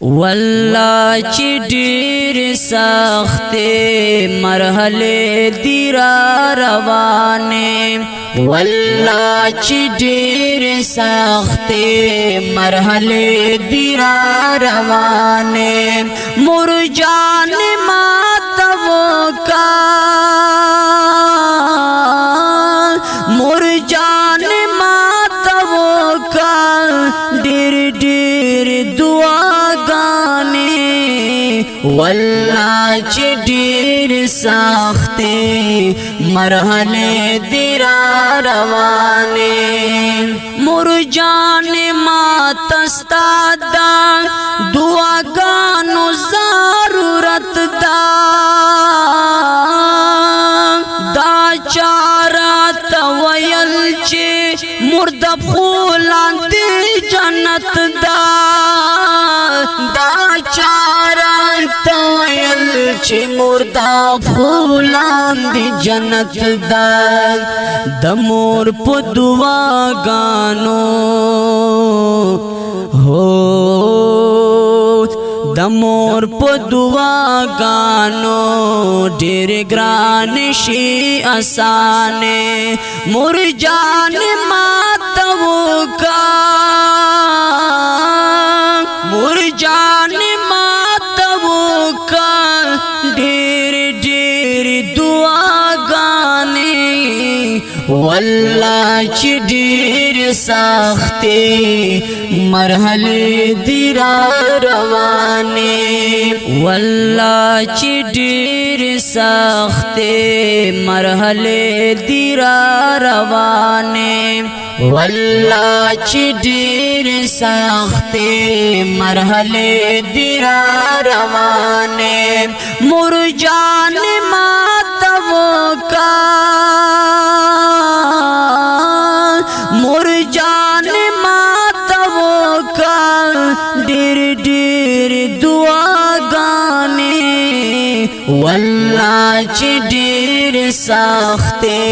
والله چې ډېر سختې مرحلې دي را روانې والله چې ډېر سختې مرحلې دي را روانې مور جان ما توکا مور جان ما توکا ډېر ډېر دعا والله چې ډېر سختې مرحلې دي را روانې مور جان ما تستا دا دعاګانو ضرورت دا دا چارات ویل چې مرد پخولان دی جنت دا دا چارات ویل چې مرد پخولان دی جنت دا د مور په دعاګانو هو د مور په دعاګانو ډېر ګران شي اسانه مور جان ما توکا مور جان ما توکا ډېر ډېر دعاګانې والله چې ډېر سختې مرحلې دي را روانې والله چې ډېر سختې مرحلې دي را روانې والله چې ډېر سختې مرحلې دي را روانې مور جان ما توکا مور جان ما توکا ډېر ډېر دعاګانې والله چې ډېر سختې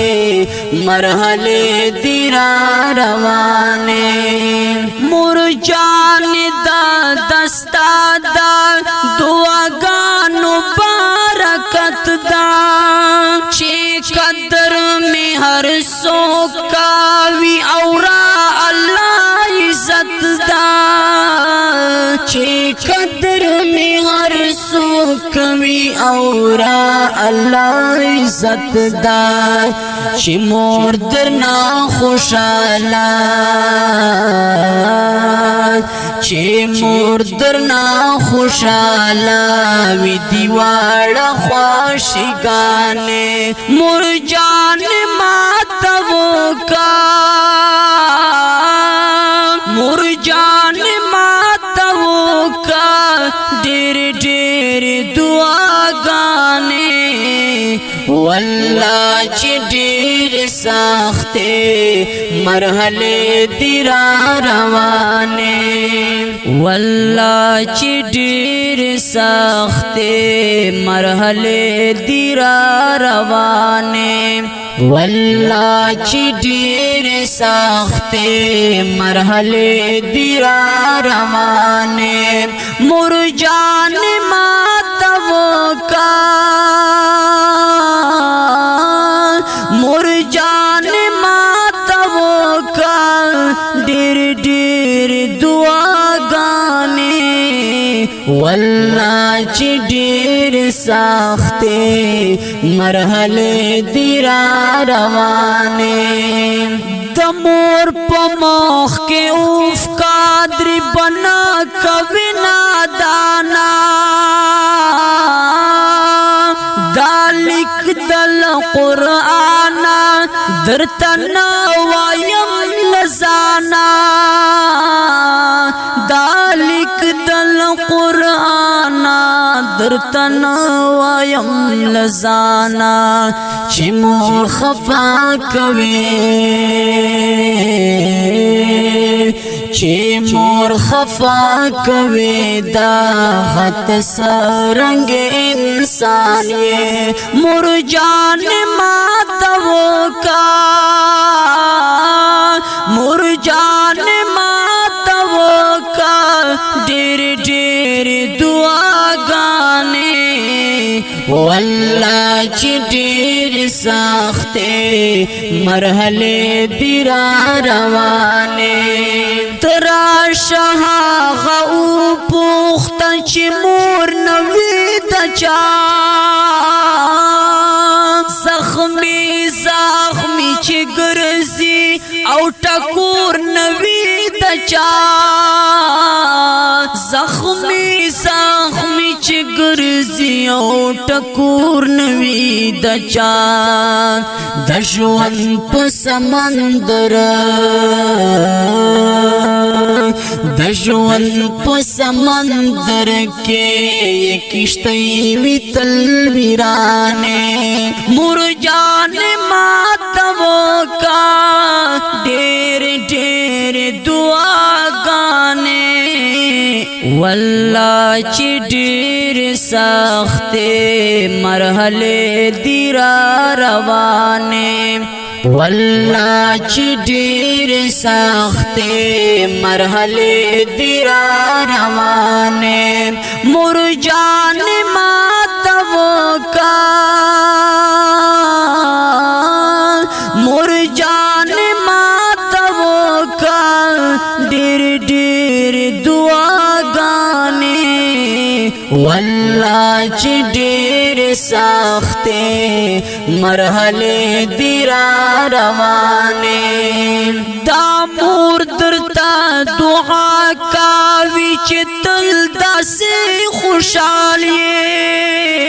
مرحلې دي را روانې مور جان دا دستا دا دعاګانو برکت دا چې قدر می هر څوک کوي او را الله عزت دا چې قدر می هر څوک کوي او را الله عزت دا چې مور درنا خوشاله چې مور درنا خوشاله وي دی واړه خوشګانې مور جان ما توکا مور جان ما توکا ډېر ډېر دعاګانې والله چې ډېر سختې مرحلې دي را روانې والله چې ډېر سختې مرحلې دي را روانې والله چې ډېر سختې مرحلې دي را روانې مور جان ما توکا مور جان ما توکا ډېر ډېر دعاګانې والله چې ډېر سختې مرحلې دي را روانې د مور په مخ کې اوف قادر بنا کوي نادانا دالک دل قرآن درتنا وایم لزانا دالک دل قرآن درتنا وایم لزانا چې مور خفا کوي چې مور خفا کوي دا خط سرنګ انسان یې مور جان ما توکا مور جان ما توکا ډېر ډېر والله چې ډېر سختې مرحلې دي را روانې تراشه هغه وپوښته چې مور نه وي د چا زخمي زخمي چې ګرځي او ټکور نه وي د چا زخمي زخمي چې ګرځي او ټکور نه وي د چا د ژوند په سمندر د ژوند په سمندر کې کشتۍ وي تل ویرانې مور جان ماته وکا ډېر ډېر دعاګانې والله چې ډېر سختې مرحلې دي را روانې والله چې ډېر سختې مرحلې دي را روانې مور جان ماته وکا مور جان ماته وکا ډېر ډېر دعاګانې والله چې ډېر سختې مرحلې دي را روانې دا مور درته دعا کوي چې تل داسې خوشحال یې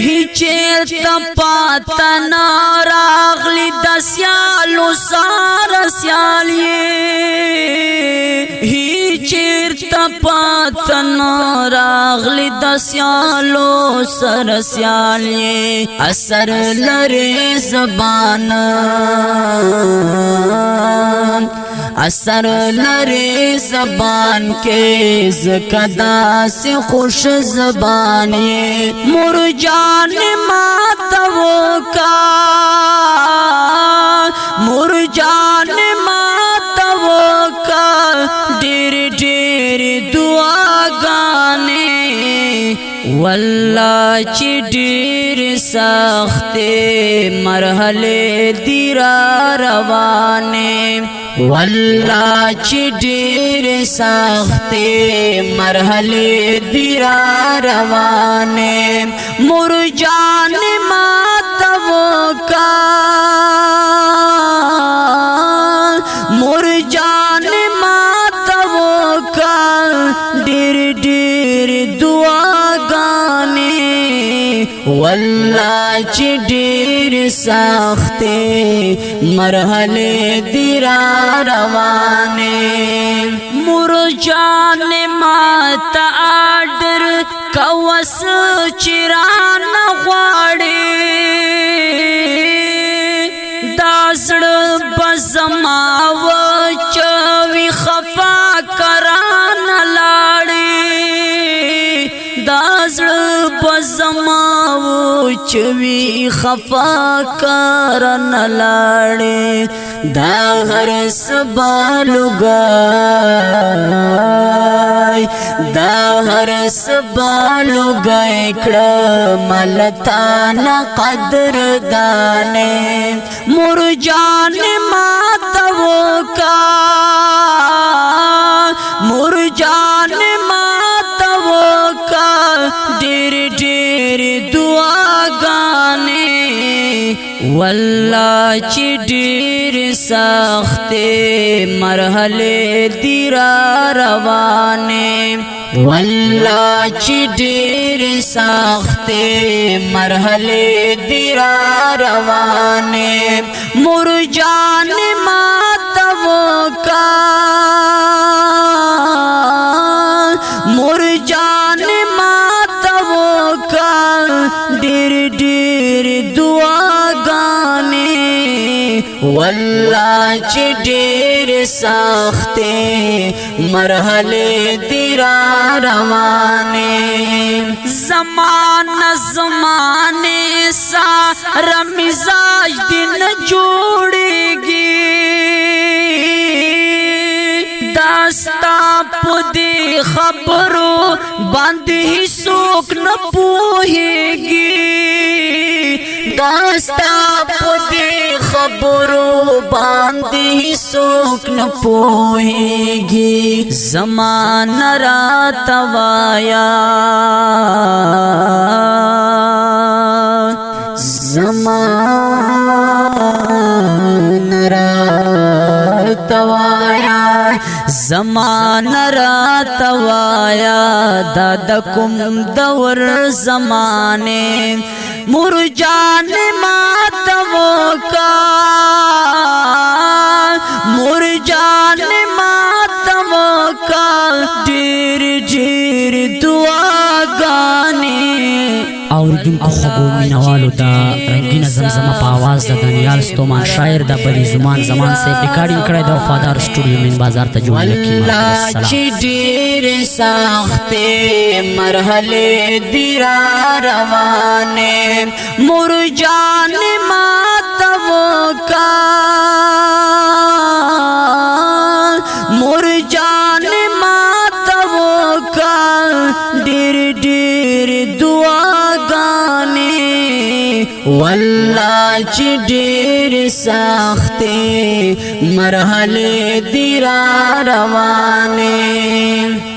هیچېرته پاته نه راغلي د سیالو سره سیال یې هیچېرته پاته نه راغلي د سیالو سره سیال یې اثر لري زبان اثر لري زبان کې زکه داسې خوش زبان یې مور جان ماته وکا مور جان ماته وکا ډېر ډېر دعاګانې والله چې ډېر سختې مرحلې دي را روانې والله چې ډېر سختې مرحلې دي را روانې مور جان ماته وکا مور جان ماته وکا ډېر ډېر دعاګانې والله چې ډېر سختې مرحلې دي را روانې مور جان ماته اډر کوس چې رانه غواړې دا زړه به زما وچوي خفا کرانه لاړې دا زړه به زما وچوي خفا کرانه لاړې دا هر سبالوګای دا هر سبالوګای کړه ملتانه قدر دانې مور جان ماته وکا مور جان ماته وکا ډېر ډېر دعاګانې والله چې ډېر سختې مرحلې دي را روانې والله چې ډېر سختې مرحلې دي را روانې مور جان ماته وکا مور جان ماته وکا ډېر ډېر دعاګانې والله چې ډېر سختې مرحلې دي را روانې زمانه سره مزاج دې نه جوړېږي داستا پدی خبرو باندې هیڅوک نه پوهیږي داستا پدی خبرو باندې هیڅوک نه پوهیږي زمانہ رات وایا زمانہ رات وایا زمانہ رات وایا داد کوم دور زمانے مرجان مات وکا مرجان مات وکا ډیر ډیر دعاګانې اوریدونکو خوږو مینوالو دا رنگینه زمزمه په आवाज د دانیال ستومان شاعر د بلی زمان زمان سے ریکارډینګ کړی د وفادار سټوډیو مین بازار ته جوړ لکی والله چې ډېر سختې مرحلې دي را روانې مرجان ماته وکا مرجان ماته وکا ډېر ډېر دعاګانې والله چې ډېر سختې مرحلې دي را روانې